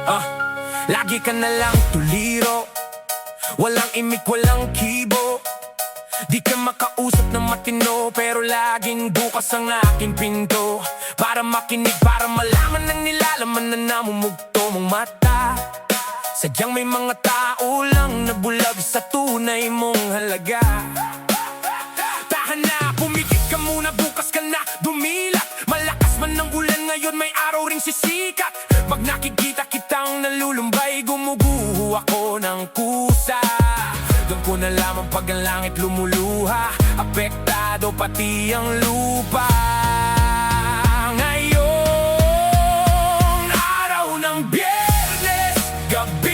Lagi ka na lang tuliro, walang imik, walang kibo. Di ka makausap ng matino, pero laging bukas ang aking pinto. Para makinig, para malaman ng nilalaman na namumugto mong mata. Sadyang may mga tao lang na bulag sa tunay mong halaga. Tahan na, pumikit ka muna, bukas ka na dumilat. Malakas man ng ulan ngayon, may araw ring sisikat. Pag nakikita kitang nalulumbay, gumuguho ako ng kusa. Doon ko nalaman pag ang langit lumuluha, apektado pati ang lupa. Ngayong araw ng Biyernes, gabi